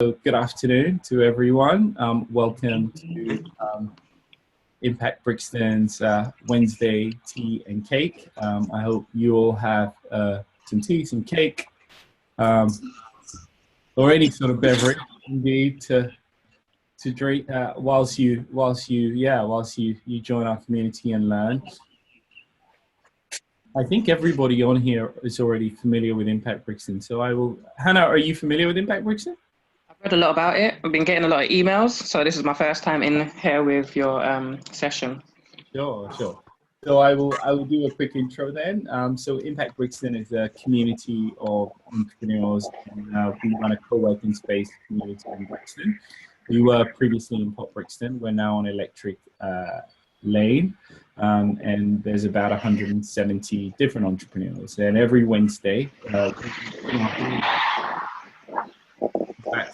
So good afternoon to everyone. Welcome to Impact Brixton's Wednesday tea and cake. I hope you all have some tea, some cake, or any sort of beverage indeed to drink whilst you join our community and learn. I think everybody on here is already familiar with Impact Brixton. So Hannah, are you familiar with Impact Brixton? I've read a lot about it. I've been getting a lot of emails. So this is my first time in here with your session. Sure. So I will do a quick intro then. So Impact Brixton is a community of entrepreneurs, and we run a co-working space community in Brixton. We were previously in Pop Brixton. We're now on Electric Lane, and there's about 170 different entrepreneurs. And every Wednesday,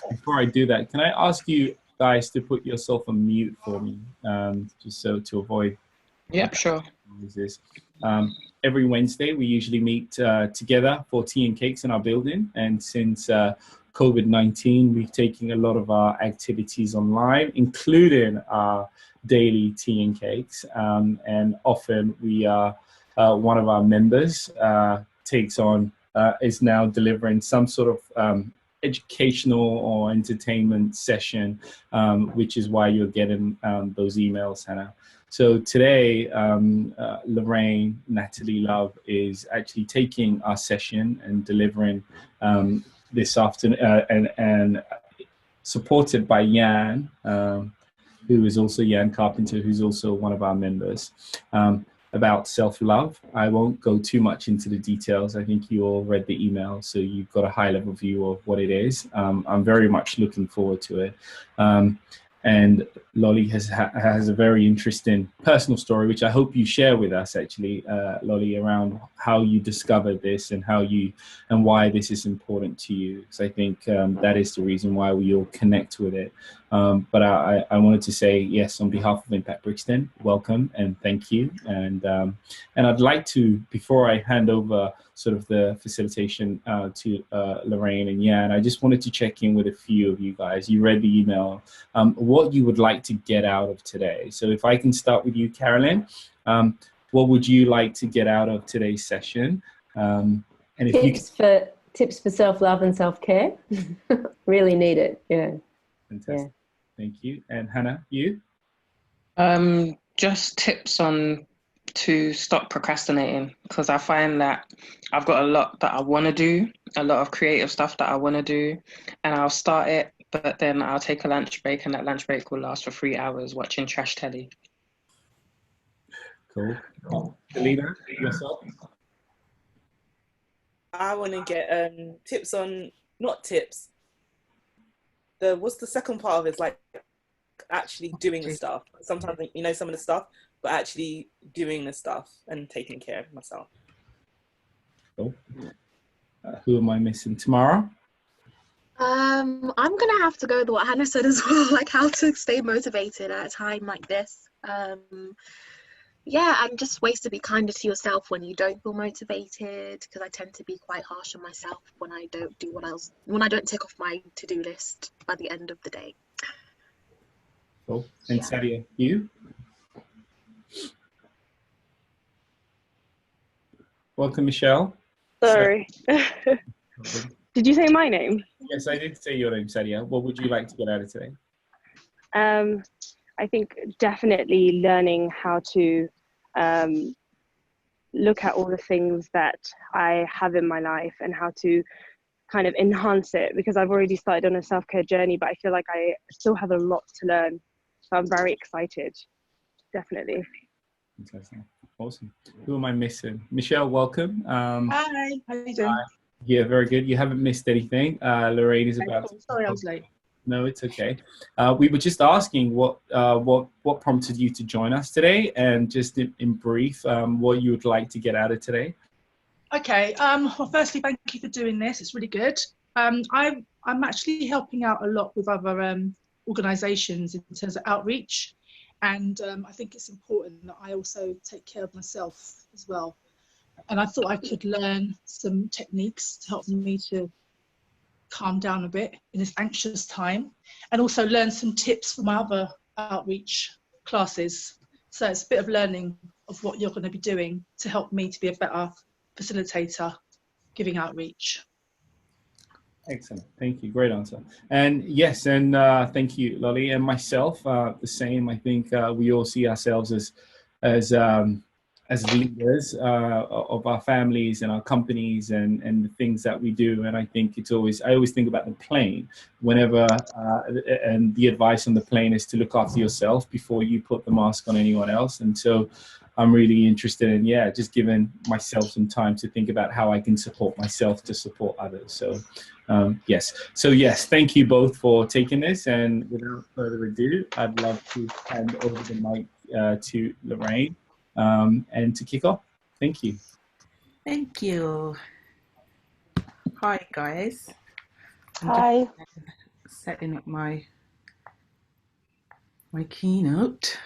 before I do that, can I ask you guys to put yourself on mute for me, just so to avoid. Yeah, sure. Every Wednesday, we usually meet together for tea and cakes in our building. And since COVID-19, we've taken a lot of our activities online, including our daily tea and cakes. And often we are, one of our members is now delivering some sort of educational or entertainment session, which is why you're getting those emails, Hannah. So today, Lorraine Natalie Love is actually taking our session and delivering this afternoon, and supported by Jan, who is also Jan Carpenter, who's also one of our members, about self-love. I won't go too much into the details. I think you all read the email, so you've got a high-level view of what it is. I'm very much looking forward to it. And Lolli has a very interesting personal story, which I hope you share with us, actually, Lolli, around how you discovered this and why this is important to you. Because I think that is the reason why we all connect with it. But I wanted to say, yes, on behalf of Impact Brixton, welcome and thank you. And I'd like to, before I hand over sort of the facilitation to Lorraine and Jan, I just wanted to check in with a few of you guys. You read the email, what you would like to get out of today. So if I can start with you, Carolyn, what would you like to get out of today's session? And if tips for self-love and self-care. Really need it. Yeah. Fantastic. Yeah. Thank you. And Hannah, you? Just tips on to stop procrastinating, because I find that I've got a lot that I want to do, a lot of creative stuff that I want to do, and I'll start it, but then I'll take a lunch break, and that lunch break will last for 3 hours watching trash telly. Cool. Delina, yourself? I want to get tips on, not tips. What's the second part of it? It's like actually doing the stuff. Sometimes you know some of the stuff, but actually doing the stuff and taking care of myself. Cool. Who am I missing? Tamara? I'm gonna have to go with what Hannah said as well, like how to stay motivated at a time like this. Yeah, and just ways to be kinder to yourself when you don't feel motivated, because I tend to be quite harsh on myself when I don't do when I don't tick off my to-do list by the end of the day. Cool. And yeah. Sadia, you? Welcome, Michelle. Sorry. Did you say my name? Yes, I did say your name, Sadia. What would you like to get out of today? I think definitely learning how to look at all the things that I have in my life and how to kind of enhance it, because I've already started on a self-care journey, but I feel like I still have a lot to learn. So I'm very excited, definitely. Fantastic. Awesome. Who am I missing? Michelle, welcome. Hi, how are you doing? Hi. Yeah, very good. You haven't missed anything. Lorraine is about to... Sorry, I was late. No, it's okay. We were just asking what prompted you to join us today, and just in brief, what you would like to get out of today. Okay. Well, firstly, thank you for doing this. It's really good. I'm actually helping out a lot with other organisations in terms of outreach, and I think it's important that I also take care of myself as well. And I thought I could learn some techniques to help me to calm down a bit in this anxious time, and also learn some tips from my other outreach classes. So it's a bit of learning of what you're going to be doing to help me to be a better facilitator giving outreach. Excellent. Thank you. Great answer. And yes, and thank you, Lolli. And myself, the same. I think we all see ourselves as leaders of our families and our companies and the things that we do. And I think I always think about the plane whenever, and the advice on the plane is to look after yourself before you put the mask on anyone else. And so I'm really interested in, just giving myself some time to think about how I can support myself to support others. So yes. So yes, thank you both for taking this. And without further ado, I'd love to hand over the mic to Lorraine and to kick off. Thank you. Thank you. Hi, guys. Hi. Setting up my keynote.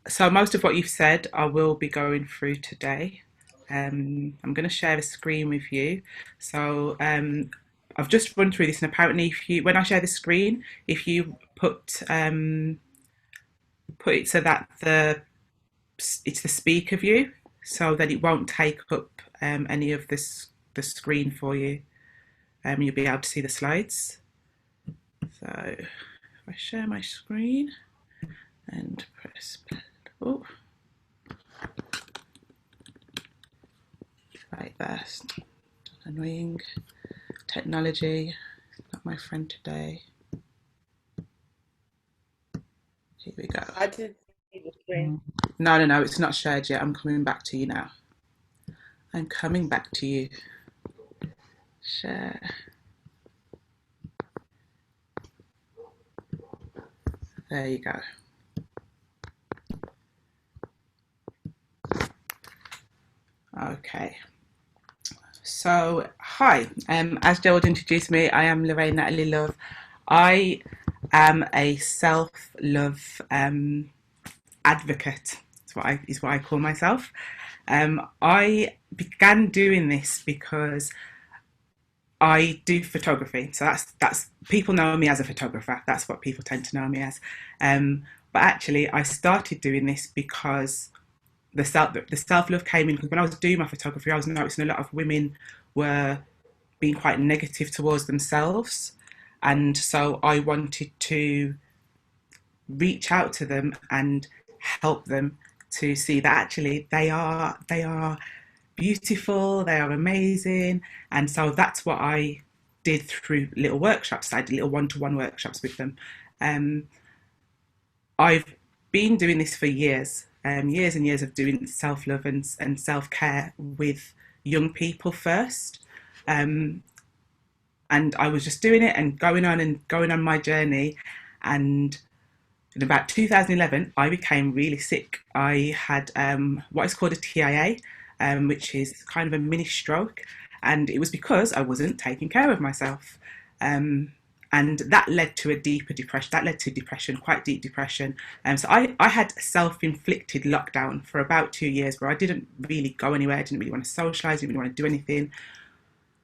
So most of what you've said, I will be going through today. I'm going to share a screen with you. So I've just run through this, and apparently, when I share the screen, if you put it so that it's the speaker view, so that it won't take up any of the screen for you. You'll be able to see the slides. So if I share my screen and press oh, right there. Annoying technology, not my friend today. Here we go. I did see the screen. No, it's not shared yet. I'm coming back to you now. I'm coming back to you. Share. There you go. Okay. So, hi. As Gerald introduced me, I am Lorraine Natalie Love. I am a self-love advocate. Is what I call myself. I began doing this because I do photography. So that's people know me as a photographer. That's what people tend to know me as. But actually, I started doing this because the self-love came in, because when I was doing my photography, I was noticing a lot of women were being quite negative towards themselves. And so I wanted to reach out to them and help them to see that actually they are beautiful, they are amazing. And so that's what I did through little workshops. I did little one-to-one workshops with them. I've been doing this for years. Years and years of doing self-love and self-care with young people first. And I was just doing it and going on my journey. And in about 2011, I became really sick. I had what is called a TIA, which is kind of a mini stroke. And it was because I wasn't taking care of myself. And that led to a deeper depression. That led to depression, quite deep depression. So I had self-inflicted lockdown for about 2 years, where I didn't really go anywhere. I didn't really want to socialise, didn't really want to do anything,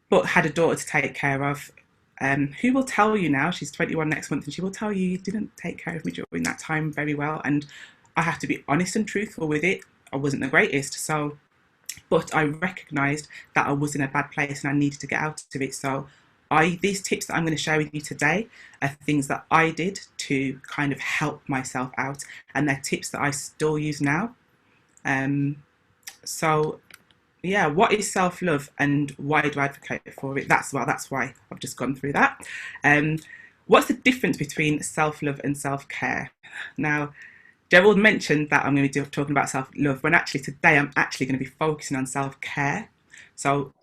but had a daughter to take care of, who will tell you now, she's 21 next month, and she will tell you didn't take care of me during that time very well. And I have to be honest and truthful with it. I wasn't the greatest. But I recognised that I was in a bad place and I needed to get out of it. So these tips that I'm going to share with you today are things that I did to kind of help myself out, and they're tips that I still use now. So yeah, what is self-love and why do I advocate for it? That's why I've just gone through that. What's the difference between self-love and self-care? Now, Gerald mentioned that I'm going to be talking about self-love, when actually today I'm actually going to be focusing on self-care. So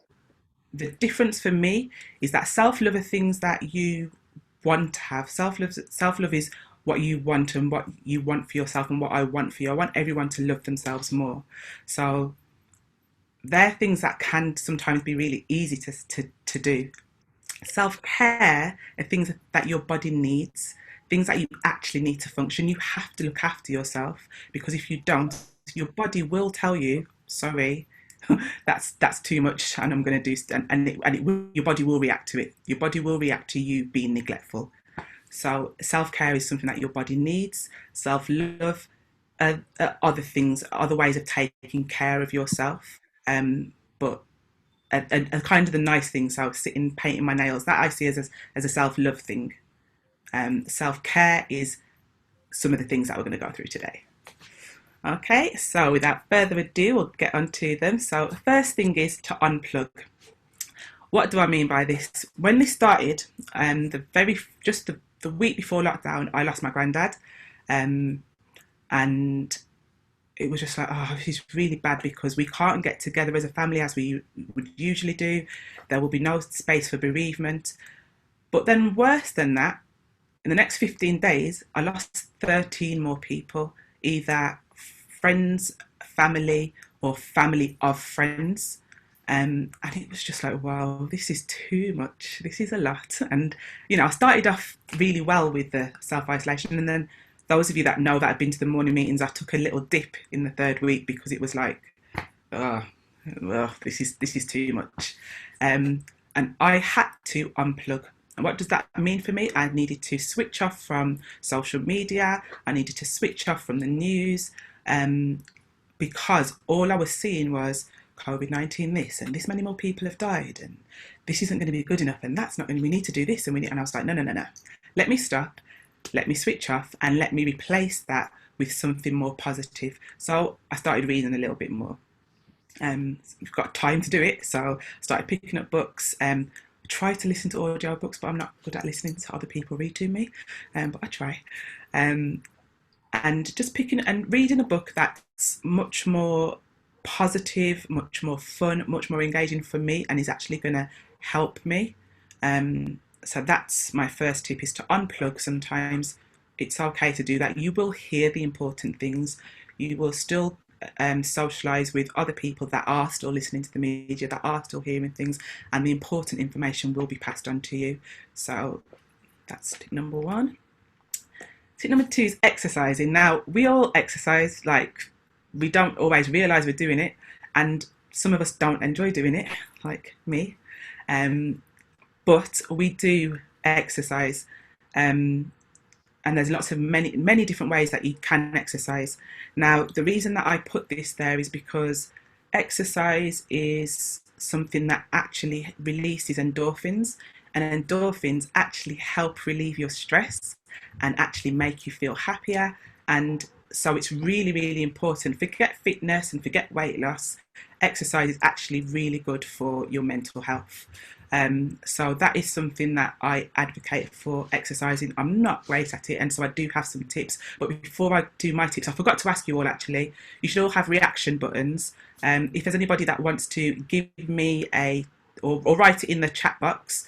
the difference for me is that self-love are things that you want to have. Self-love is what you want and what you want for yourself and what I want for you. I want everyone to love themselves more. So they're things that can sometimes be really easy to do. Self-care are things that your body needs, things that you actually need to function. You have to look after yourself, because if you don't, your body will tell you, sorry, that's too much, and I'm going to do, your body will react to it. Your body will react to you being neglectful. So self-care is something that your body needs. Self-love, other things, other ways of taking care of yourself. But kind of the nice things, so sitting, painting my nails, that I see as a self-love thing. Self-care is some of the things that we're going to go through today. Okay, so without further ado, we'll get on to them. So the first thing is to unplug. What do I mean by this? When this started, the week before lockdown, I lost my granddad, and it was just like, oh, this is really bad because we can't get together as a family as we would usually do. There will be no space for bereavement. But then worse than that, in the next 15 days, I lost 13 more people, either friends, family, or family of friends. And it was just like, wow, this is too much. This is a lot. And, I started off really well with the self-isolation. And then those of you that know that I've been to the morning meetings, I took a little dip in the third week because it was like, this is too much. And I had to unplug. And what does that mean for me? I needed to switch off from social media. I needed to switch off from the news, because all I was seeing was COVID-19 this, and this many more people have died, and this isn't going to be good enough, and that's not, and we need to do this, and I was like, no. Let me stop, let me switch off, and let me replace that with something more positive. So I started reading a little bit more. We've got time to do it, so I started picking up books. Try to listen to audio books, but I'm not good at listening to other people read to me, but I try. And just picking and reading a book that's much more positive, much more fun, much more engaging for me, and is actually going to help me. So that's my first tip, is to unplug. Sometimes it's okay to do that. You will hear the important things. You will still socialise with other people that are still listening to the media, that are still hearing things, and the important information will be passed on to you. So that's tip number one. Tip number two is exercising. Now, we all exercise, like, we don't always realise we're doing it, and some of us don't enjoy doing it, like me, but we do exercise, and there's many different ways that you can exercise. Now, the reason that I put this there is because exercise is something that actually releases endorphins, and endorphins actually help relieve your stress and actually make you feel happier. And so it's really, really important. Forget fitness and forget weight loss. Exercise is actually really good for your mental health. So that is something that I advocate for, exercising. I'm not great at it, and so I do have some tips. But before I do my tips, I forgot to ask you all, actually, you should all have reaction buttons. If there's anybody that wants to give me or write it in the chat box,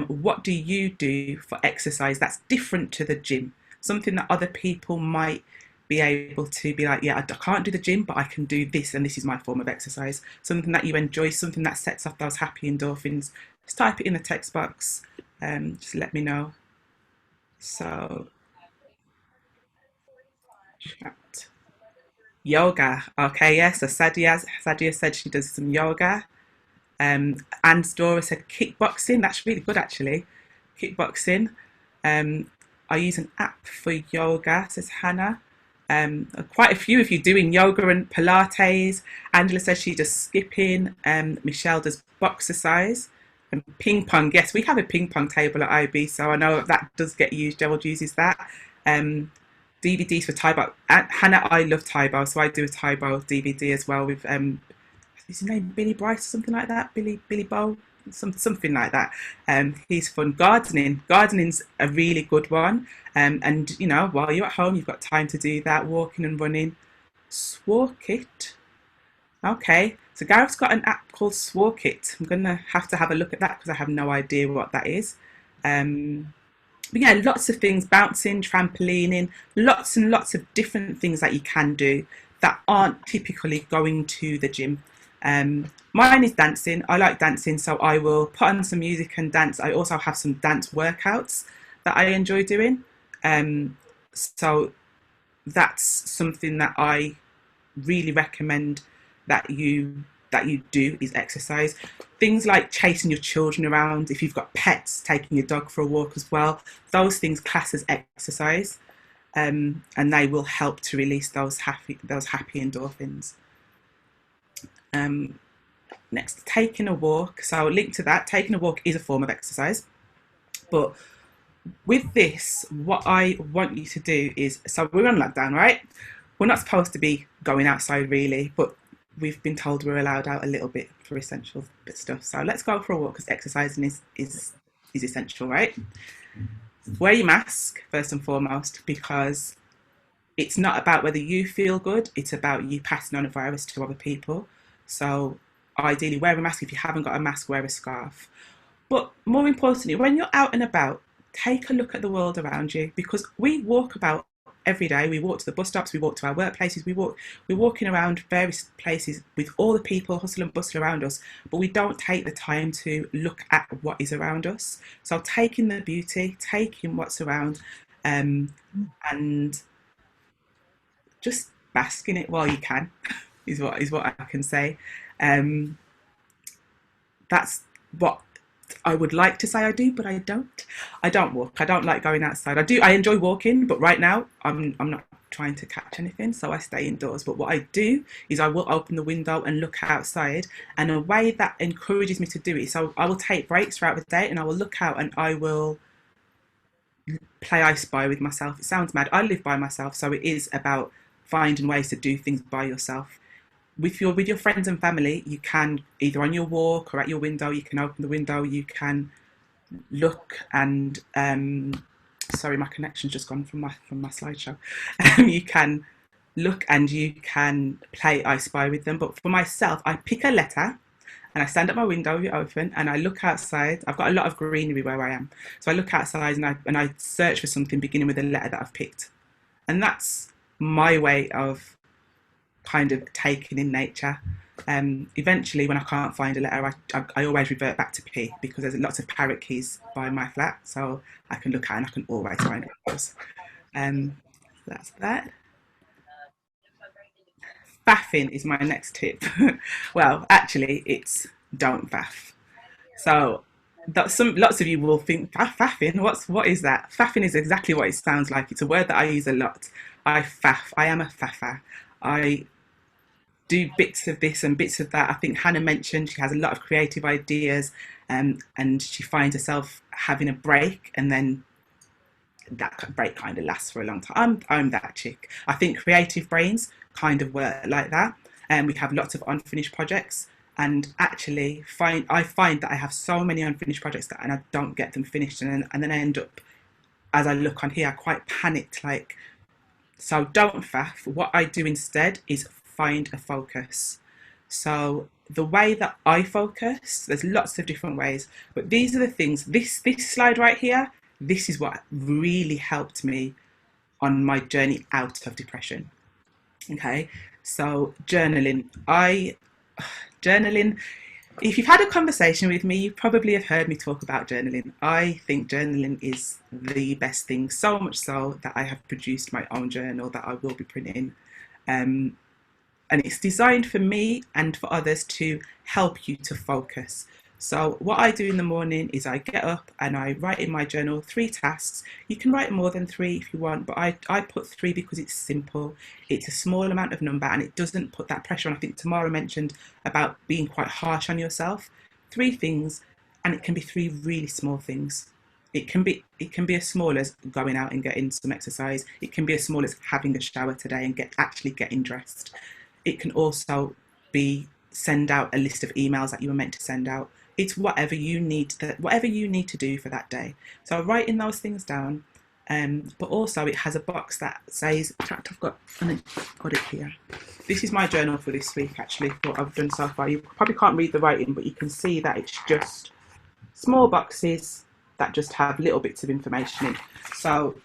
what do you do for exercise that's different to the gym? Something that other people might be able to be like, yeah, I can't do the gym, but I can do this, and this is my form of exercise. Something that you enjoy, something that sets off those happy endorphins. Just type it in the text box. Just let me know. So, chat. Yoga. Okay, yeah. So Sadia said she does some yoga. And Dora said kickboxing. That's really good, actually. Kickboxing. I use an app for yoga, says Hannah. Quite a few of you doing yoga and Pilates. Angela says she does skipping. Michelle does boxercise. And ping pong. Yes, we have a ping pong table at IB, so I know that does get used. Gerald uses that. DVDs for Taibo. Hannah, I love Taibo, so I do a Taibo DVD as well with is his name Billy Bryce or something like that? Billy Bow? Something like that. He's fun. Gardening's a really good one. And while you're at home, you've got time to do that, walking and running. Swalkit. Okay, so Gareth's got an app called Swalkit. I'm gonna have to have a look at that because I have no idea what that is. But yeah, lots of things, bouncing, trampolining, lots and lots of different things that you can do that aren't typically going to the gym. Mine is dancing. I like dancing, so I will put on some music and dance. I also have some dance workouts that I enjoy doing. So that's something that I really recommend that you that you do is exercise. Things like chasing your children around, if you've got pets, taking your dog for a walk as well, those things class as exercise, and they will help to release those happy endorphins. Next, taking a walk. So linked to that, taking a walk is a form of exercise. But with this, what I want you to do is, so we're on lockdown, right? We're not supposed to be going outside really, but we've been told we're allowed out a little bit for essential stuff. So let's go for a walk, because exercising is essential, right? Wear your mask first and foremost, because it's not about whether you feel good, it's about you passing on a virus to other people. So ideally wear a mask. If you haven't got a mask, wear a scarf. But more importantly, when you're out and about, take a look at the world around you, because we walk about every day. We walk to the bus stops, we walk to our workplaces, we're walking around various places with all the people hustle and bustle around us, but we don't take the time to look at what is around us. So taking the beauty, taking what's around, and just bask in it while you can is what I can say. That's what I would like to say I do, but I don't walk. I don't like going outside. I enjoy walking, but right now I'm not trying to catch anything, so I stay indoors. But what I do is I will open the window and look outside, and a way that encourages me to do it, so I will take breaks throughout the day and I will look out and I will play I Spy with myself. It sounds mad. I live by myself, so it is about finding ways to do things by yourself. With your friends and family, you can either on your walk or at your window, you can open the window, you can look and sorry, my connection's just gone from my slideshow. You can look and you can play I Spy with them. But for myself, I pick a letter and I stand at my window open and I look outside. I've got a lot of greenery where I am, so I look outside and I search for something beginning with a letter that I've picked, and that's my way of kind of taking in nature. Eventually, when I can't find a letter, I always revert back to P, because there's lots of parakeets by my flat, so I can look at and I can always find those. That's that. Faffing is my next tip. Well, actually, it's don't faff. So lots of you will think, faffing, what is that? Faffing is exactly what it sounds like. It's a word that I use a lot. I faff. I am a faffer. I do bits of this and bits of that. I think Hannah mentioned she has a lot of creative ideas, and she finds herself having a break, and then that break kind of lasts for a long time. I'm that chick. I think creative brains kind of work like that, and we have lots of unfinished projects. And actually, I find that I have so many unfinished projects and I don't get them finished, and then I end up, as I look on here, quite panicked. Like, so don't faff. What I do instead is find a focus. So the way that I focus, there's lots of different ways, but these are the things. This slide right here, this is what really helped me on my journey out of depression. Okay, so journaling. Journaling, if you've had a conversation with me, you probably have heard me talk about journaling. I think journaling is the best thing, so much so that I have produced my own journal that I will be printing. And it's designed for me and for others to help you to focus. So what I do in the morning is I get up and I write in my journal 3 tasks. You can write more than 3 if you want, but I put 3 because it's simple. It's a small amount of number and it doesn't put that pressure on. I think Tamara mentioned about being quite harsh on yourself. 3 things, and it can be 3 really small things. It can be as small as going out and getting some exercise. It can be as small as having a shower today and actually getting dressed. It can also be send out a list of emails that you were meant to send out. It's whatever you need to do for that day. So writing those things down, but also it has a box that says, in fact, I've got it here. This is my journal for this week, actually, what I've done so far. You probably can't read the writing, but you can see that it's just small boxes that just have little bits of information in. So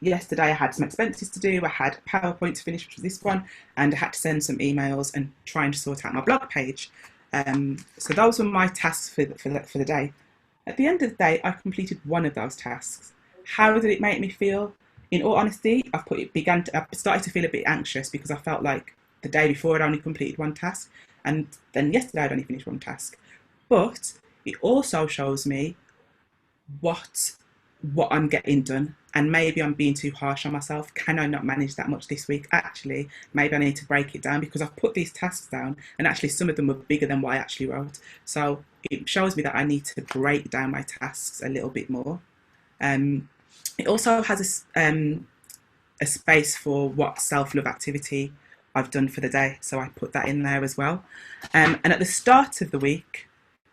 yesterday I had some expenses to do, I had PowerPoint to finish, which was this one, and I had to send some emails and trying to sort out my blog page. So those were my tasks for the day. At the end of the day, I completed one of those tasks. How did it make me feel? In all honesty, I started to feel a bit anxious because I felt like the day before I'd only completed one task, and then yesterday I'd only finished one task. But it also shows me what I'm getting done, and maybe I'm being too harsh on myself. Can I not manage that much this week? Actually, maybe I need to break it down, because I've put these tasks down and actually some of them were bigger than what I actually wrote. So it shows me that I need to break down my tasks a little bit more. It also has a space for what self-love activity I've done for the day, so I put that in there as well. And at the start of the week,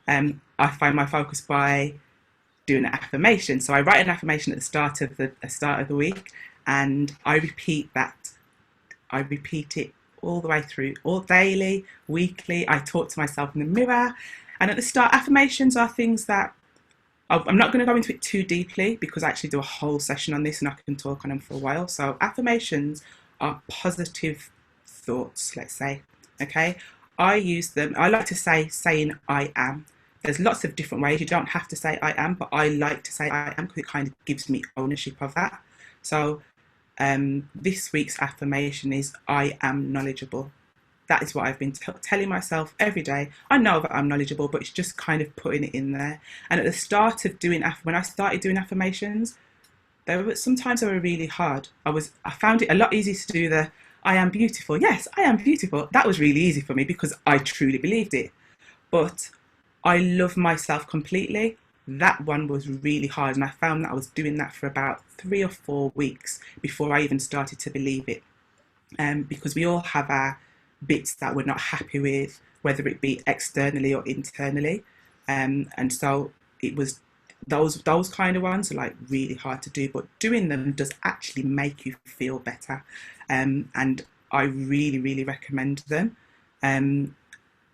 I find my focus by doing an affirmation. So I write an affirmation at the start of the week, and I repeat that. I repeat it all the way through, all daily, weekly. I talk to myself in the mirror. And at the start, affirmations are things that I'm not going to go into it too deeply, because I actually do a whole session on this and I can talk on them for a while. So affirmations are positive thoughts, let's say. Okay, I use them. I like to say saying I am. There's lots of different ways. You don't have to say I am, but I like to say I am because it kind of gives me ownership of that. So this week's affirmation is I am knowledgeable. That is what I've been telling myself every day. I know that I'm knowledgeable, but it's just kind of putting it in there. And at the start of when I started doing affirmations, sometimes they were really hard. I found it a lot easier to do the I am beautiful. Yes, I am beautiful. That was really easy for me because I truly believed it. But I love myself completely. That one was really hard, and I found that I was doing that for about 3 or 4 weeks before I even started to believe it. Because we all have our bits that we're not happy with, whether it be externally or internally, and so it was those kind of ones are like really hard to do, but doing them does actually make you feel better, and I really recommend them. And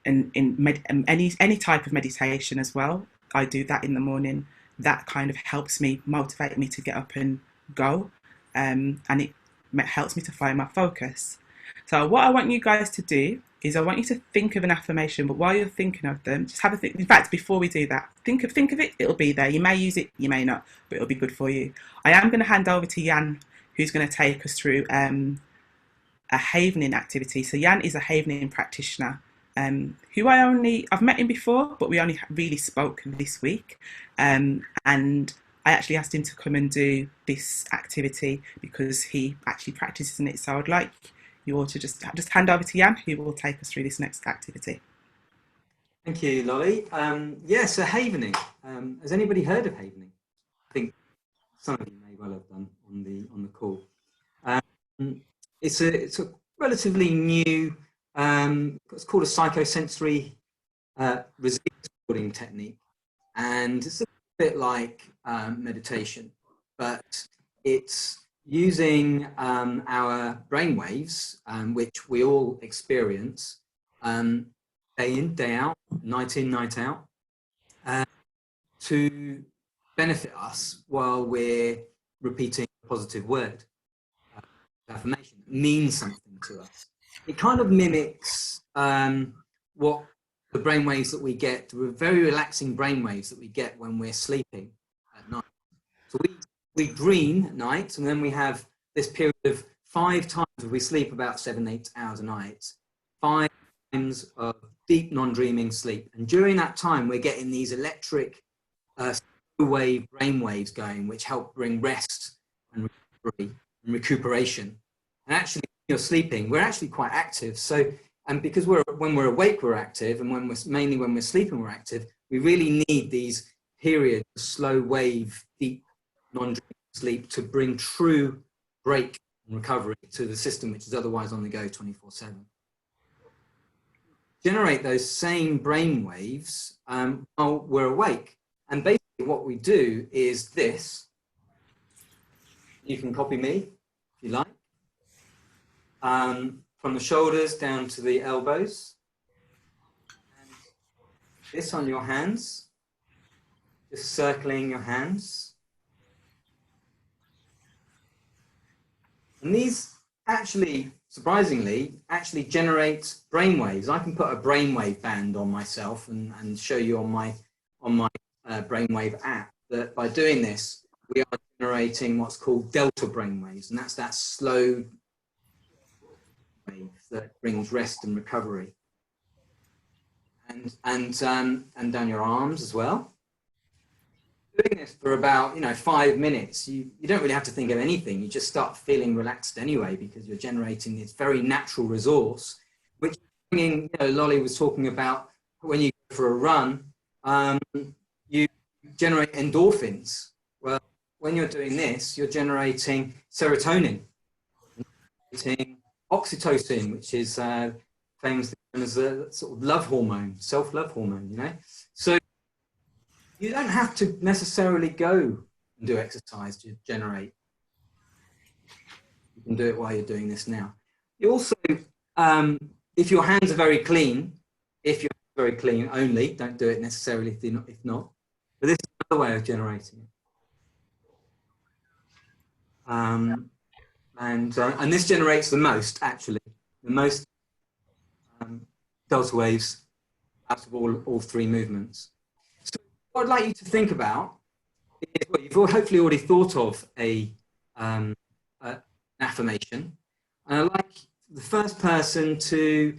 any type of meditation as well, I do that in the morning. That kind of helps me, motivate me to get up and go, and it helps me to find my focus. So what I want you guys to do is I want you to think of an affirmation, but while you're thinking of them, just have a think. In fact, before we do that, think of it. It'll be there. You may use it, you may not, but it'll be good for you. I am going to hand over to Jan, who's going to take us through a havening activity. So Jan is a havening practitioner, who I've met him before, but we only really spoke this week. And I actually asked him to come and do this activity because he actually practices in it. So I'd like you all to just hand over to Jan, who will take us through this next activity. Thank you, Lolli. So havening. Has anybody heard of havening? I think some of you may well have done on the call. It's a relatively new. It's called a psychosensory resilience building technique, and it's a bit like meditation, but it's using our brainwaves, which we all experience day in, day out, night in, night out, to benefit us while we're repeating a positive word. Affirmation means something to us. It kind of mimics what the brainwaves that we get, the very relaxing brainwaves that we get when we're sleeping at night. So we dream at night, and then we have this period of 5 times where we sleep about 7-8 hours a night, 5 times of deep non-dreaming sleep. And during that time, we're getting these electric wave brainwaves going, which help bring rest and recovery and recuperation. And actually, when you're sleeping, we're actually quite active. So, and because when we're awake, we're active, and when we're sleeping, we're active. We really need these periods of slow wave, deep non-dreaming sleep to bring true break and recovery to the system, which is otherwise on the go 24/7. Generate those same brain waves while we're awake. And basically what we do is this. You can copy me if you like. From the shoulders down to the elbows. And this on your hands. Just circling your hands. And these actually, surprisingly, actually generate brainwaves. I can put a brainwave band on myself and show you on my brainwave app that by doing this, we are generating what's called delta brainwaves, and that's that slow wave that brings rest and recovery. And down your arms as well. Doing this for about 5 minutes, you don't really have to think of anything. You just start feeling relaxed anyway, because you're generating this very natural resource, which Lolli was talking about. When you go for a run, you generate endorphins. Well, when you're doing this, you're generating serotonin, generating oxytocin, which is famously known as a sort of love hormone, self-love hormone, So you don't have to necessarily go and do exercise to generate. You can do it while you're doing this now. You also, if your hands are very clean, only, don't do it necessarily if not. But this is another way of generating it. And this generates the most, actually, the most delta waves out of all three movements. So what I'd like you to think about is, well, you've hopefully already thought of an affirmation. And I'd like the first person to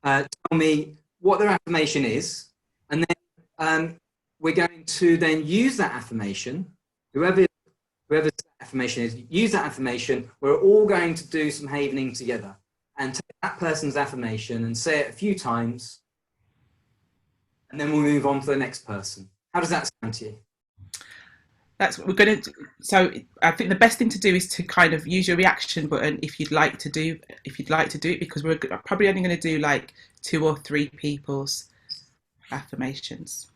tell me what their affirmation is, and then we're going to then use that affirmation, whoever that affirmation is, use that affirmation. We're all going to do some havening together and take that person's affirmation and say it a few times, and then we'll move on to the next person. How does that sound to you? That's what we're going to do. So I think the best thing to do is to kind of use your reaction button if you'd like to do it, because we're probably only going to do like 2 or 3 people's affirmations.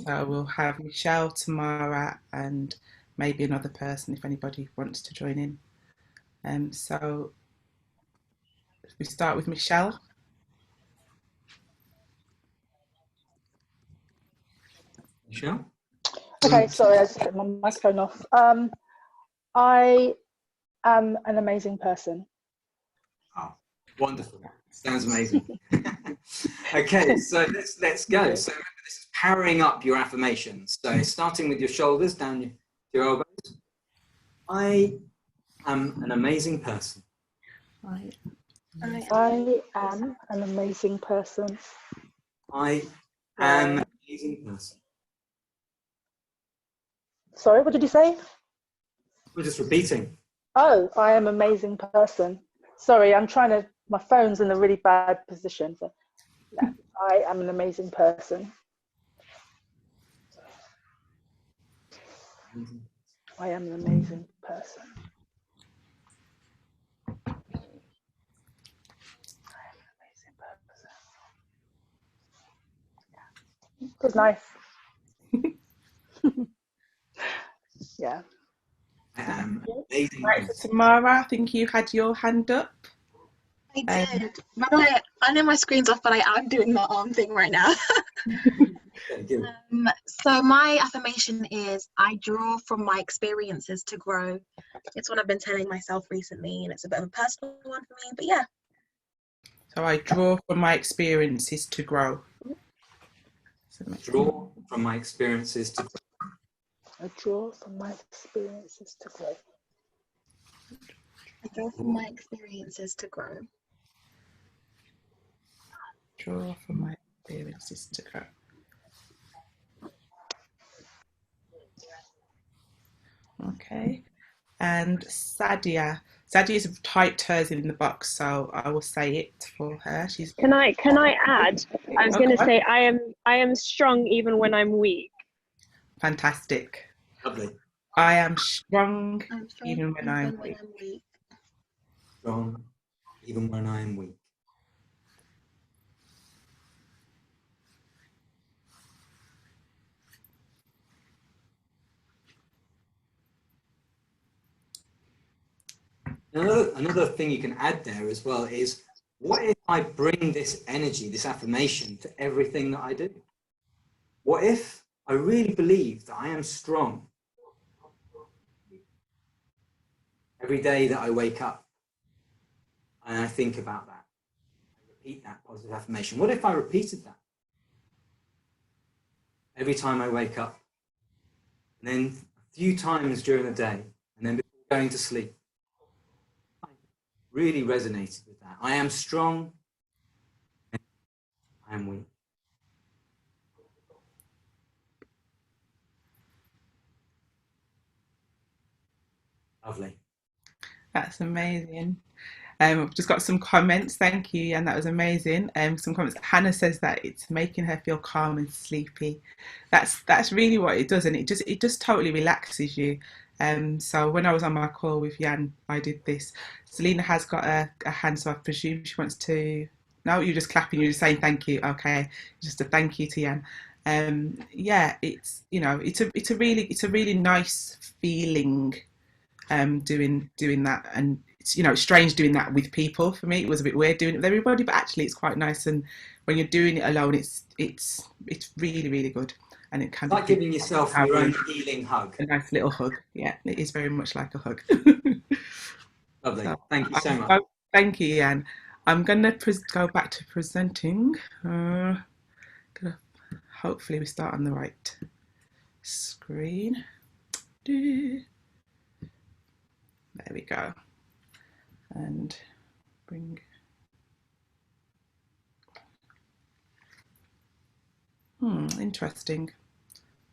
So we'll have Michelle, Tamara, and maybe another person if anybody wants to join in. So we start with Michelle. Michelle? Okay, sorry, I just put my microphone off. I am an amazing person. Oh, wonderful. Sounds amazing. Okay, so let's go. So remember, this is powering up your affirmations. So starting with your shoulders, down your elbows. I am an amazing person. I am an amazing person. I am an amazing person. Sorry, what did you say? We're just repeating. Oh, I am an amazing person. Sorry, my phone's in a really bad position. So, yeah, I am an amazing person. I am an amazing person. It was nice. Yeah. Amazing. Right, so Tamara, I think you had your hand up. I did. By the way, I know my screen's off, but I am doing the arm thing right now. So my affirmation is, I draw from my experiences to grow. It's what I've been telling myself recently, and it's a bit of a personal one for me, but yeah. So I draw from my experiences to grow. Draw from my experiences to grow. I draw from my experiences to grow. I draw from my experiences to grow. Draw from my experiences to grow. Okay. And Sadia. Sadia's typed hers in the box, so I will say it for her. Can I add? I was going to say I am strong even when I'm weak. Fantastic. Lovely. I am strong even when I'm weak. Strong even when I am weak. Another thing you can add there as well is, what if I bring this energy, this affirmation, to everything that I do? What if I really believe that I am strong every day that I wake up and I think about that? I repeat that positive affirmation. What if I repeated that every time I wake up, and then a few times during the day, and then before going to sleep. Really resonated with that. I am strong. I am weak. Lovely. That's amazing. I've just got some comments. Thank you, and that was amazing. Some comments. Hannah says that it's making her feel calm and sleepy. That's really what it does, and it just totally relaxes you. So when I was on my call with Jan, I did this. Selena has got a hand, so I presume she wants to. No, you're just clapping. You're just saying thank you. Okay, just a thank you to Jan. Yeah, it's it's a really nice feeling. Doing that, and it's strange doing that with people. For me, it was a bit weird doing it with everybody, but actually it's quite nice. And when you're doing it alone, it's really good, and it can like giving yourself your own healing hug. A nice little hug. Yeah, it is very much like a hug. Lovely. So, thank you so much. Thank you, Ian. I'm gonna go back to presenting. Hopefully we start on the right screen. There we go. And bring. Interesting.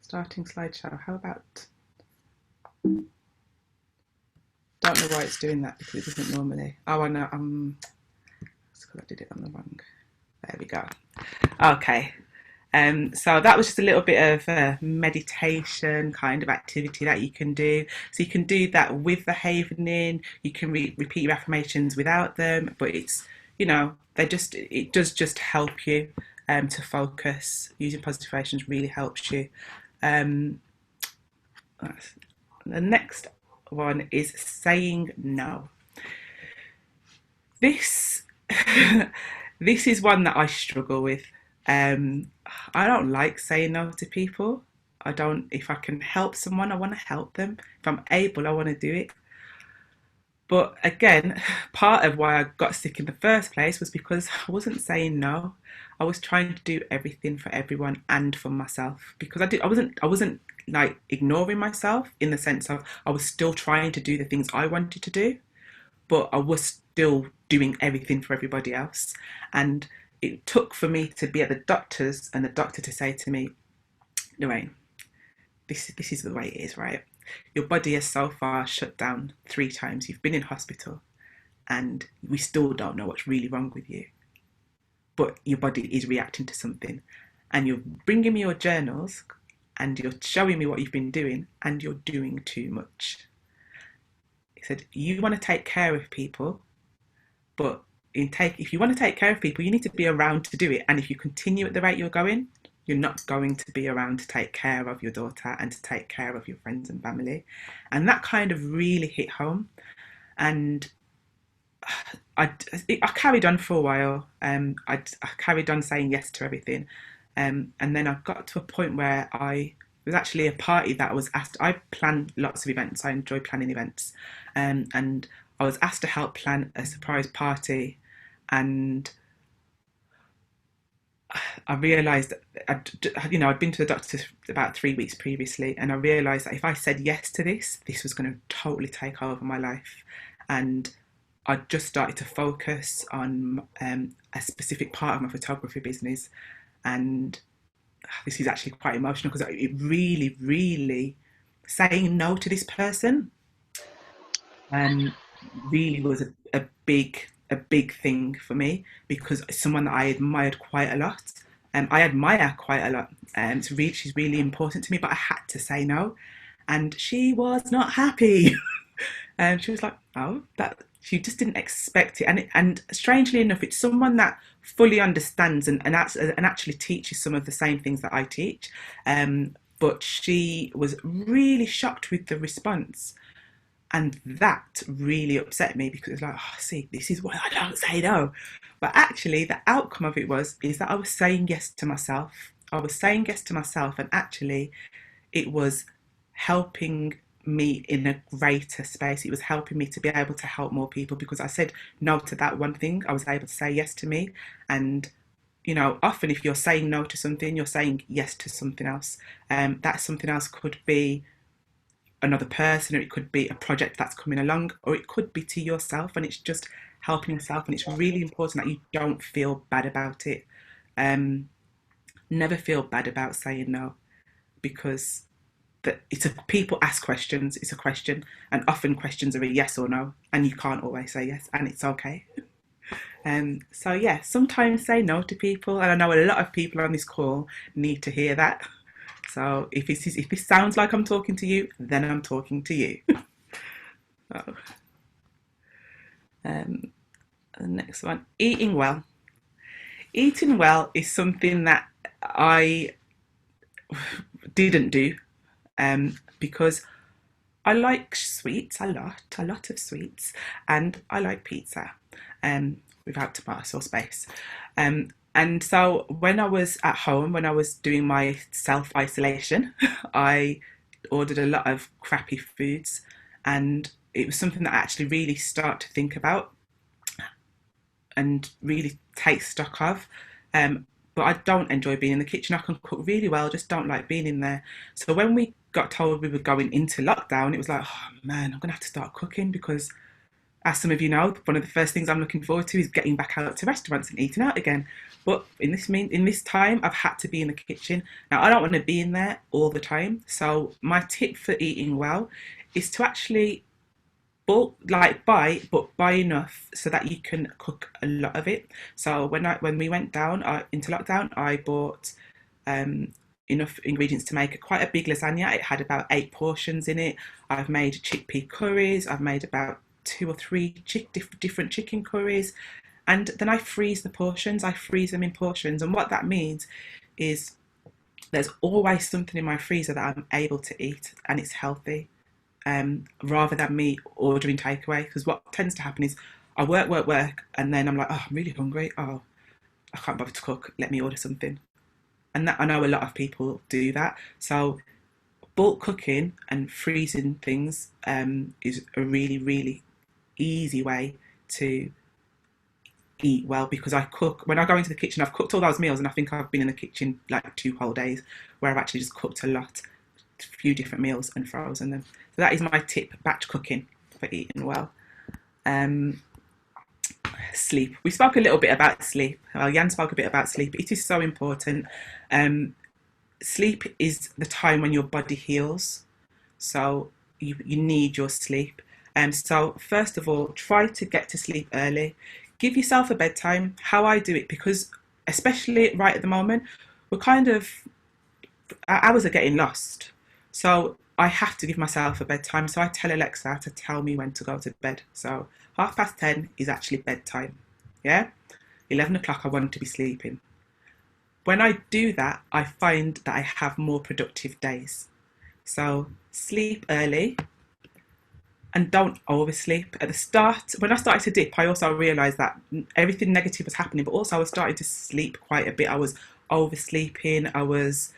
Starting slideshow. How about? Don't know why it's doing that, because it doesn't normally. Oh, I know. It's because I did it on the wrong. There we go. Okay. So that was just a little bit of a meditation kind of activity that you can do. So you can do that with the havening. You can repeat your affirmations without them, but it's, it does just help you to focus. Using positive affirmations really helps you. The next one is saying no. This this is one that I struggle with. I don't like saying no to people. If I can help someone, I want to help them. If I'm able, I want to do it. But again, part of why I got sick in the first place was because I wasn't saying no. I was trying to do everything for everyone and for myself, because I wasn't like ignoring myself, in the sense of I was still trying to do the things I wanted to do, but I was still doing everything for everybody else. And it took for me to be at the doctor's and the doctor to say to me, Lorraine, this is the way it is, right? Your body has so far shut down 3 times. You've been in hospital and we still don't know what's really wrong with you. But your body is reacting to something. And you're bringing me your journals and you're showing me what you've been doing, and you're doing too much. He said, you want to take care of people, but if you want to take care of people, you need to be around to do it. And if you continue at the rate you're going, you're not going to be around to take care of your daughter and to take care of your friends and family. And that kind of really hit home. And I carried on for a while. I carried on saying yes to everything. And then I got to a point where it was actually a party that I was asked. I plan lots of events. I enjoy planning events. And I was asked to help plan a surprise party. And I realised that I'd been to the doctor about 3 weeks previously, and I realised that if I said yes to this was going to totally take over my life. And I just started to focus on a specific part of my photography business. And this is actually quite emotional, because it really, really, saying no to this person really was a big thing for me, because it's someone that I admired quite a lot. I admire quite a lot. She's really important to me, but I had to say no. And she was not happy. And she was like, oh, that she just didn't expect it. And strangely enough, it's someone that fully understands and actually teaches some of the same things that I teach. But she was really shocked with the response. And that really upset me, because it was like, oh, see, this is why I don't say no. But actually, the outcome of it is that I was saying yes to myself. And actually, it was helping me in a greater space. It was helping me to be able to help more people, because I said no to that one thing. I was able to say yes to me. And, often if you're saying no to something, you're saying yes to something else. That something else could be another person, or it could be a project that's coming along, or it could be to yourself, and it's just helping yourself. And it's really important that you don't feel bad about it. Never feel bad about saying no, because people ask questions, it's a question, and often questions are a yes or no, and you can't always say yes, and it's okay. So yeah, sometimes say no to people, and I know a lot of people on this call need to hear that. So if it sounds like I'm talking to you, then I'm talking to you. So, the next one, eating well. Eating well is something that I didn't do, because I like sweets a lot of sweets, and I like pizza, without tomato sauce base. And so when I was at home, when I was doing my self-isolation, I ordered a lot of crappy foods, and it was something that I actually really start to think about and really take stock of. But I don't enjoy being in the kitchen. I can cook really well, just don't like being in there. So when we got told we were going into lockdown, it was like, oh man, I'm gonna have to start cooking, because as some of you know, one of the first things I'm looking forward to is getting back out to restaurants and eating out again. But in this time, I've had to be in the kitchen. Now, I don't want to be in there all the time. So my tip for eating well is to actually buy enough so that you can cook a lot of it. So when we went down into lockdown, I bought enough ingredients to make quite a big lasagna. It had about 8 portions in it. I've made chickpea curries. I've made about 2 or 3 different chicken curries, and then I freeze the portions. I freeze them in portions, and what that means is there's always something in my freezer that I'm able to eat, and it's healthy, rather than me ordering takeaway. Because what tends to happen is I work, and then I'm like, oh, I'm really hungry. Oh, I can't bother to cook. Let me order something. And that, I know a lot of people do that. So bulk cooking and freezing things is a really, really easy way to eat well, because I cook, when I go into the kitchen, I've cooked all those meals, and I think I've been in the kitchen like 2 whole days where I've actually just cooked a few different meals and frozen them. So that is my tip, batch cooking for eating well. Sleep. We spoke a little bit about sleep. Well, Jan spoke a bit about sleep. It is so important. Sleep is the time when your body heals. So you need your sleep. So first of all, try to get to sleep early. Give yourself a bedtime. How I do it, because especially right at the moment, our hours are getting lost. So I have to give myself a bedtime. So I tell Alexa to tell me when to go to bed. So 10:30 is actually bedtime. Yeah? 11 o'clock I want to be sleeping. When I do that, I find that I have more productive days. So sleep early, and don't oversleep. At the start, when I started to dip, I also realised that everything negative was happening, but also I was starting to sleep quite a bit. I was oversleeping. I was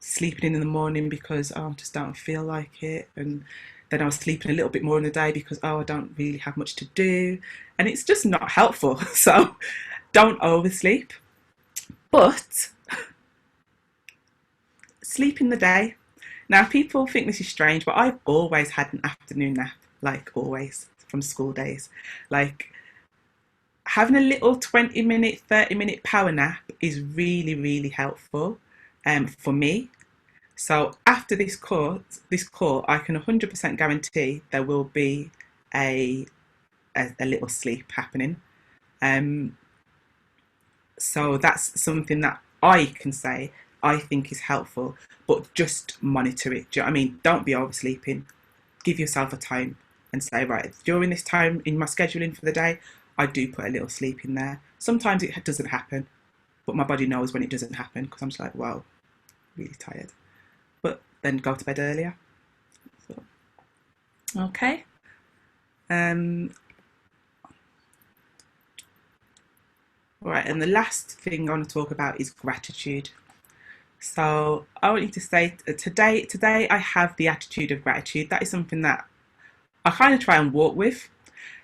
sleeping in the morning because I just don't feel like it. And then I was sleeping a little bit more in the day because, I don't really have much to do. And it's just not helpful. So don't oversleep. But sleep in the day. Now, people think this is strange, but I've always had an afternoon nap, like always, from school days. Like, having a little 20-minute, 30-minute power nap is really, really helpful for me. So after this call, I can 100% guarantee there will be a little sleep happening. So that's something that I can say I think is helpful, but just monitor it. Do you know what I mean? Don't be oversleeping. Give yourself a time and say, right, during this time in my scheduling for the day, I do put a little sleep in there. Sometimes it doesn't happen, but my body knows when it doesn't happen, because I'm just like, wow, really tired. But then go to bed earlier. So, okay. All right, and the last thing I want to talk about is gratitude. So I want you to say, today I have the attitude of gratitude. That is something that I kind of try and walk with.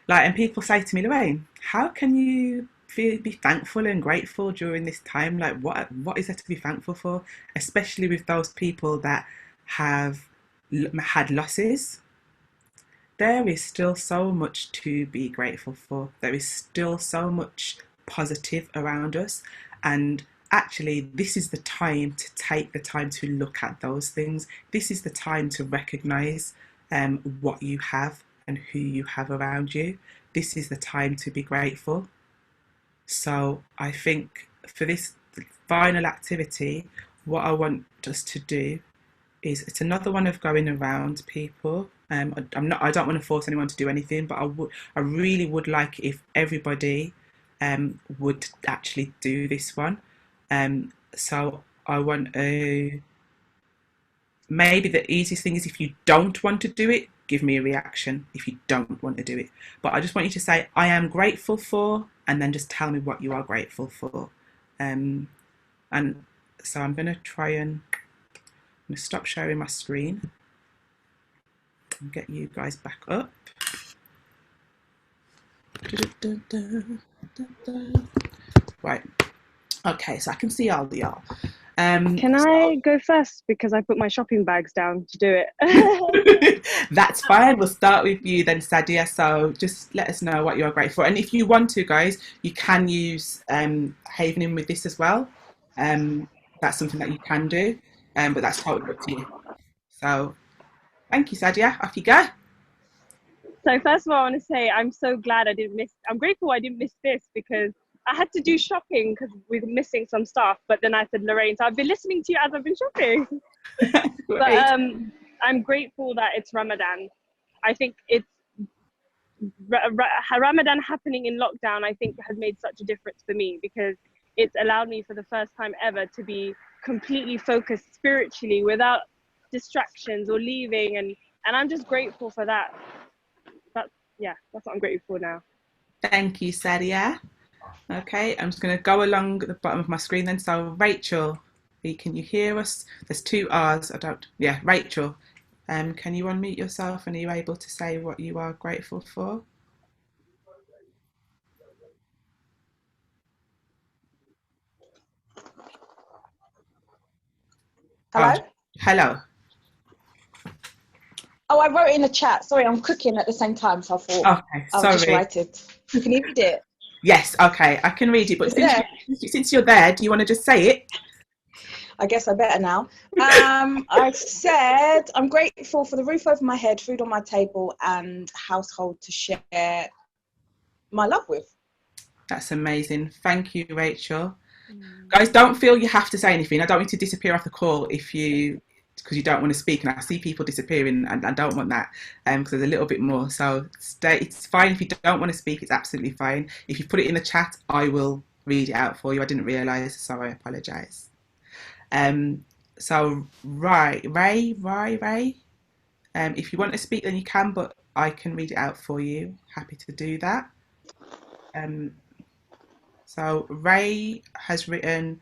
Like, and people say to me, Lorraine, how can you be thankful and grateful during this time? Like, what is there to be thankful for? Especially with those people that have had losses, there is still so much to be grateful for. There is still so much positive around us. And actually, this is the time to take the time to look at those things. This is the time to recognize what you have and who you have around you. This is the time to be grateful. So I think for this final activity, what I want us to do is, it's another one of going around people. I don't want to force anyone to do anything, but I really would like if everybody would actually do this one. So I want to, maybe the easiest thing is, if you don't want to do it, give me a reaction if you don't want to do it. But I just want you to say, I am grateful for, and then just tell me what you are grateful for. And so I'm going to try and stop sharing my screen and get you guys back up. Right. Okay, so I can see all y'all. Can I go first, because I put my shopping bags down to do it? That's fine. We'll start with you then, Sadia. So just let us know what you're grateful for. And if you want to, guys, you can use Havening with this as well. That's something that you can do, but that's totally up to you. So thank you, Sadia. Off you go. So first of all, I want to say I'm so glad I'm grateful I didn't miss this, because I had to do shopping because we were missing some stuff. But then I said, Lorraine, so I've been listening to you as I've been shopping. But I'm grateful that it's Ramadan. I think it's Ramadan happening in lockdown, I think, has made such a difference for me, because it's allowed me for the first time ever to be completely focused spiritually without distractions or leaving. And I'm just grateful for that. That's what I'm grateful for now. Thank you, Sadia. Okay, I'm just going to go along the bottom of my screen then. So Rachel, can you hear us? There's two R's. Rachel. Can you unmute yourself, and are you able to say what you are grateful for? Hello? Hello. Oh, I wrote it in the chat. Sorry, I'm cooking at the same time, so I thought I'll just write it. Can you read it? Yes, okay, I can read it. But since you're there, do you want to just say it? I guess I better now. I said, I'm grateful for the roof over my head, food on my table, and household to share my love with. That's amazing. Thank you, Rachel. Guys, don't feel you have to say anything. I don't want you to disappear off the call because you don't want to speak. And I see people disappearing, and I don't want that, because there's a little bit more. So it's fine if you don't want to speak. It's absolutely fine. If you put it in the chat, I will read it out for you. I didn't realise, so I apologise. So Ray, if you want to speak, then you can, but I can read it out for you. Happy to do that. So Ray has written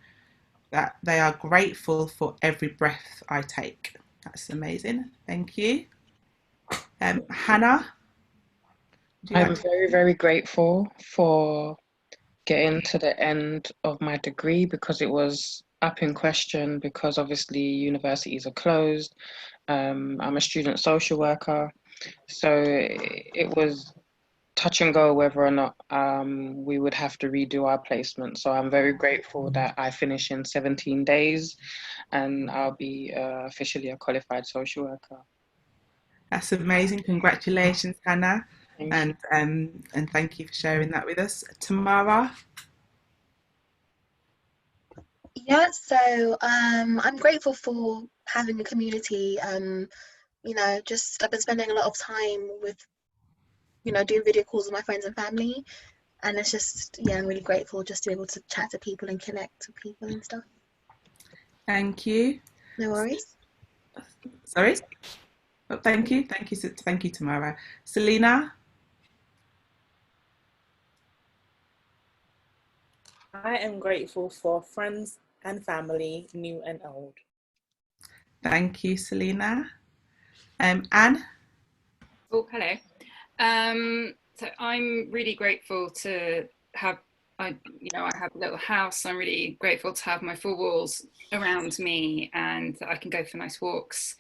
that they are grateful for every breath I take. That's amazing. Thank you. Hannah? I'm very, very grateful for getting to the end of my degree, because it was up in question, because obviously universities are closed. I'm a student social worker, so it was touch and go whether or not we would have to redo our placement. So I'm very grateful that I finish in 17 days and I'll be officially a qualified social worker. That's amazing. Congratulations, Hannah. And thank you for sharing that with us. Tamara? Yeah, so I'm grateful for having a community. You know, just I've been spending a lot of time with, you know, doing video calls with my friends and family, and it's just, yeah, I'm really grateful just to be able to chat to people and connect with people and stuff. Thank you. No worries. Sorry? Oh, thank you, Tamara. Selena? I am grateful for friends and family, new and old. Thank you, Selena. Anne? Oh, hello. So I'm really grateful to have, I have a little house. I'm really grateful to have my 4 walls around me, and that I can go for nice walks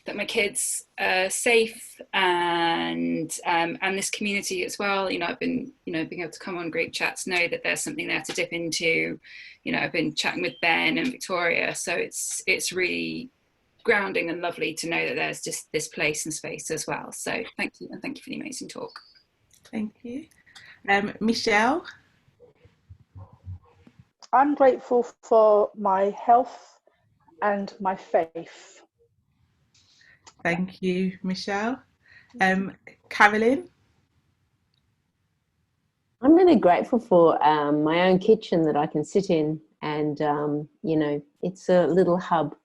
that my kids are safe, and this community as well. You know, I've been, you know, being able to come on group chats, know that there's something there to dip into. You know, I've been chatting with Ben and Victoria, so it's really grounding and lovely to know that there's just this place and space as well. So thank you, and thank you for the amazing talk. Thank you. Michelle? I'm grateful for my health and my faith. Thank you, Michelle. Carolyn? I'm really grateful for my own kitchen that I can sit in, and you know, it's a little hub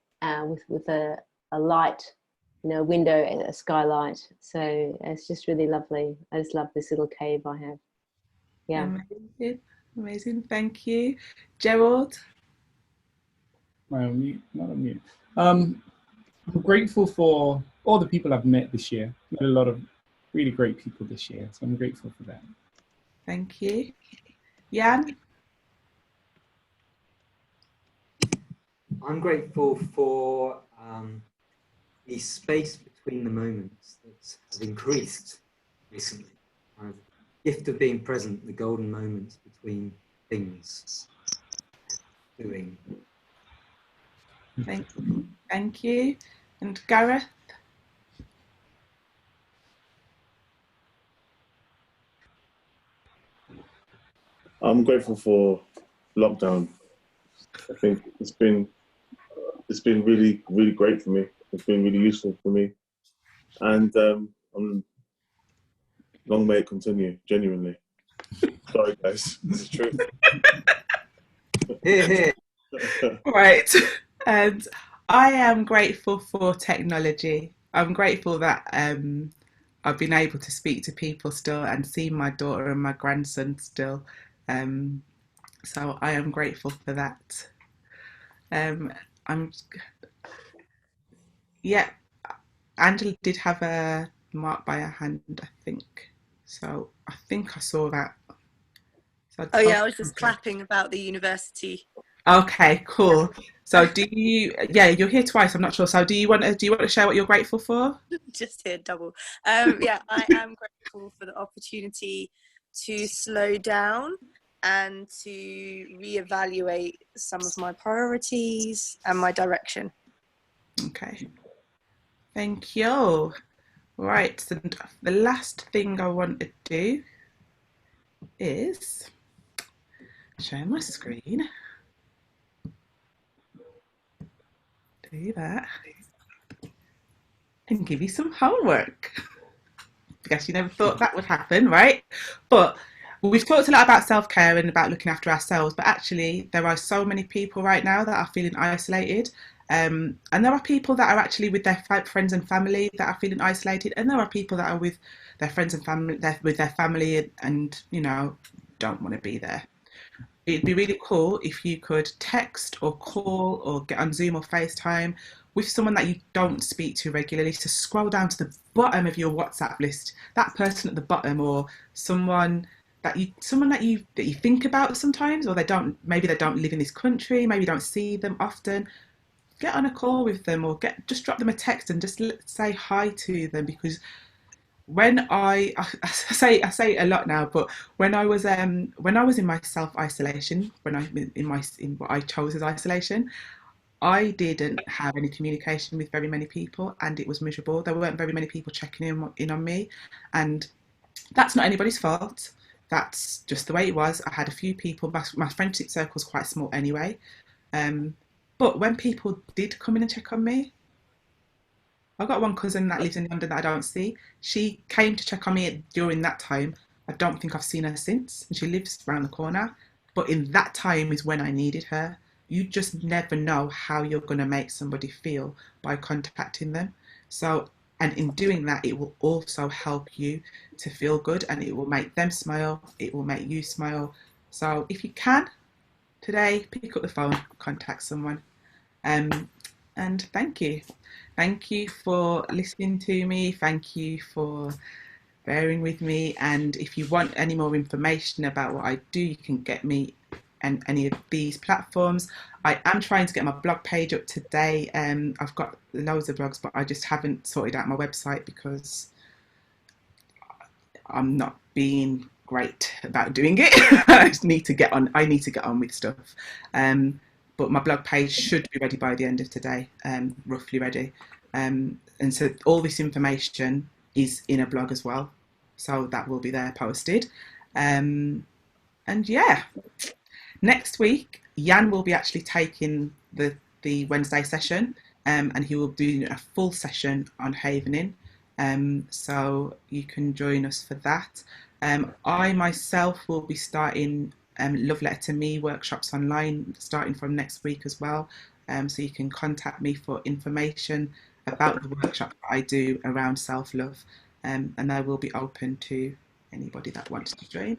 with a light, you know, window, a skylight. So it's just really lovely. I just love this little cave I have. Yeah. Amazing, amazing. Thank you, Gerald. Not on mute. I'm grateful for all the people I've met this year. Met a lot of really great people this year, so I'm grateful for that. Thank you. Jan? I'm grateful for the space between the moments that has increased recently. Gift of being present, the golden moments between things. Doing. Thank you. And Gareth? I'm grateful for lockdown. I think it's been really, really great for me. It's been really useful for me, and long may it continue. Genuinely, sorry guys, this is true. Right, and I am grateful for technology. I'm grateful that I've been able to speak to people still and see my daughter and my grandson still. So I am grateful for that. Yeah, Angela did have a mark by her hand, I think. So I think I saw that. So I was just clapping about the university. Okay, cool. So you're here twice, I'm not sure. So do you want to share what you're grateful for? Just here, double. Yeah, I am grateful for the opportunity to slow down and to reevaluate some of my priorities and my direction. Okay. Thank you. Right, so the last thing I want to do is share my screen. Do that. And give you some homework. I guess you never thought that would happen, right? But we've talked a lot about self-care and about looking after ourselves, but actually there are so many people right now that are feeling isolated. And there are people that are actually with their friends and family that are feeling isolated, and there are people that are with their friends and family, with their family, and you know, don't want to be there. It'd be really cool if you could text or call or get on Zoom or FaceTime with someone that you don't speak to regularly, to scroll down to the bottom of your WhatsApp list, that person at the bottom, or someone that you think about sometimes, or maybe they don't live in this country, maybe you don't see them often. Get on a call with them, or just drop them a text and just say hi to them, because when I say it a lot now, but when I was in my self-isolation, in what I chose as isolation, I didn't have any communication with very many people, and it was miserable. There weren't very many people checking in on me, and that's not anybody's fault. That's just the way it was. I had a few people. My friendship circle was quite small anyway, but when people did come in and check on me, I've got one cousin that lives in London that I don't see. She came to check on me during that time. I don't think I've seen her since, and she lives around the corner. But in that time is when I needed her. You just never know how you're going to make somebody feel by contacting them. So, and in doing that, it will also help you to feel good, and it will make them smile. It will make you smile. So if you can, today, pick up the phone, contact someone. And thank you. Thank you for listening to me. Thank you for bearing with me. And if you want any more information about what I do, you can get me any of these platforms. I am trying to get my blog page up today. I've got loads of blogs, but I just haven't sorted out my website because I'm not being great about doing it. I need to get on with stuff. But my blog page should be ready by the end of today, roughly ready. And so all this information is in a blog as well. So that will be there posted. And yeah, next week, Jan will be actually taking the Wednesday session, and he will do a full session on havening. So you can join us for that. I myself will be starting Love Letter to Me workshops online starting from next week as well. So you can contact me for information about the workshop I do around self-love, and I will be open to anybody that wants to join.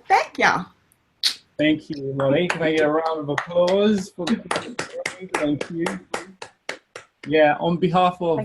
Thank you. Thank you, Lolli. Can I get a round of applause for the thank you. Yeah, on behalf of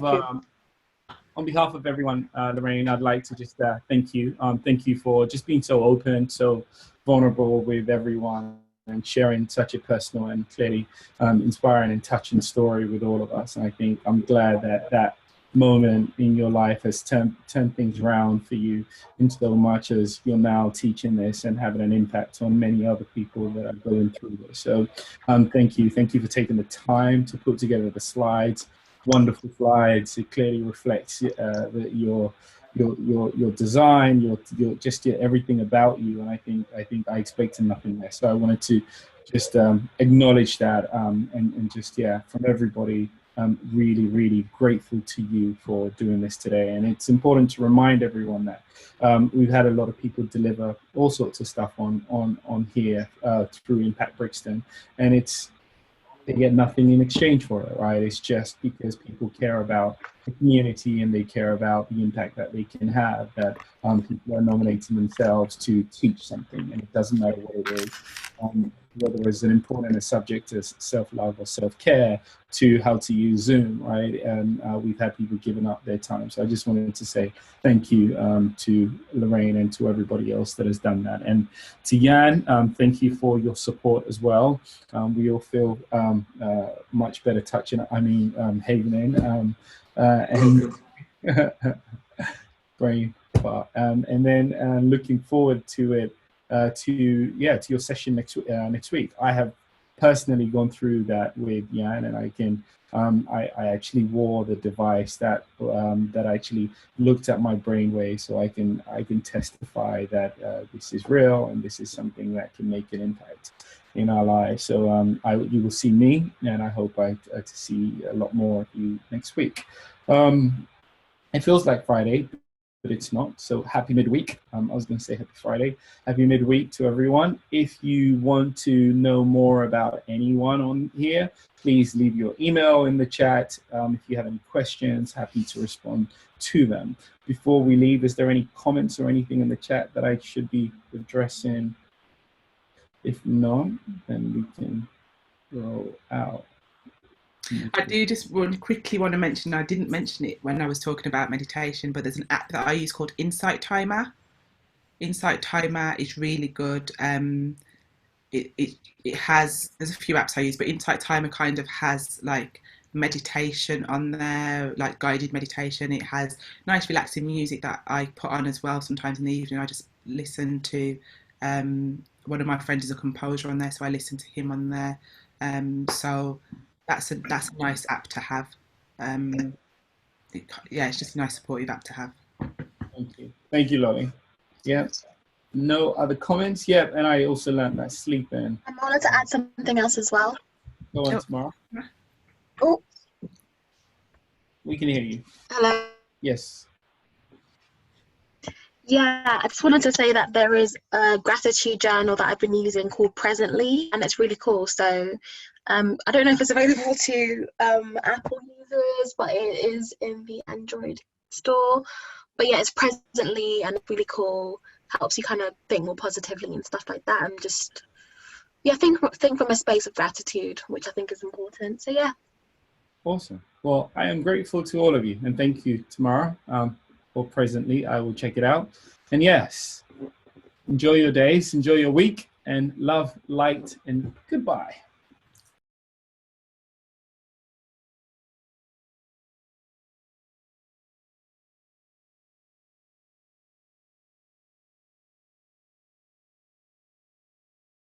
everyone, Lorraine, I'd like to just thank you. Thank you for just being so open, so vulnerable with everyone, and sharing such a personal and clearly inspiring and touching story with all of us. And I think I'm glad that that moment in your life has turned things around for you into so much as you're now teaching this and having an impact on many other people that are going through this. So thank you for taking the time to put together the slides. Wonderful slides. It clearly reflects your design, your everything about you, and I think I expected nothing less. So I wanted to just acknowledge that, and just from everybody, really grateful to you for doing this today. And it's important to remind everyone that we've had a lot of people deliver all sorts of stuff on here through Impact Brixton, and they get nothing in exchange for it, right? It's just because people care about the community and they care about the impact that they can have, that people are nominating themselves to teach something, and it doesn't matter what it is, whether it's an important subject as self-love or self-care to how to use Zoom, right? And we've had people giving up their time. So I just wanted to say thank you to Lorraine and to everybody else that has done that. And to Jan, thank you for your support as well. We all feel much better havening. And brain fart. And then looking forward to it, to your session next week. I have personally gone through that with Jan, and I can I actually wore the device that actually looked at my brainwave, so I can testify that this is real and this is something that can make an impact in our lives. So you will see me, and I hope to see a lot more of you next week. It feels like Friday, but it's not. So happy midweek. I was going to say happy Friday. Happy midweek to everyone. If you want to know more about anyone on here, please leave your email in the chat. If you have any questions, happy to respond to them. Before we leave, is there any comments or anything in the chat that I should be addressing? If not, then we can go out. I do just quickly want to mention, I didn't mention it when I was talking about meditation, but there's an app that I use called Insight Timer. Insight Timer is really good. It has, there's a few apps I use, but Insight Timer kind of has like meditation on there, like guided meditation. It has nice relaxing music that I put on as well. Sometimes in the evening I just listen to, one of my friends is a composer on there, so I listen to him on there. So that's a nice app to have. It's just a nice supportive app to have. Thank you, Lolli. Yeah. No other comments? Yeah, and I also learned that sleeping. I wanted to add something else as well. Go on, Tamara. Oh. We can hear you. Hello. Yes. Yeah, I just wanted to say that there is a gratitude journal that I've been using called Presently, and it's really cool. So I don't know if it's available to Apple users, but it is in the Android store. But yeah, it's Presently, and it's really cool. Helps you kind of think more positively and stuff like that, and just think from a space of gratitude, which I think is important. So yeah. Awesome. Well, I am grateful to all of you, and thank you, Tamara. Or Presently, I will check it out. And yes, enjoy your days, enjoy your week, and love, light, and goodbye.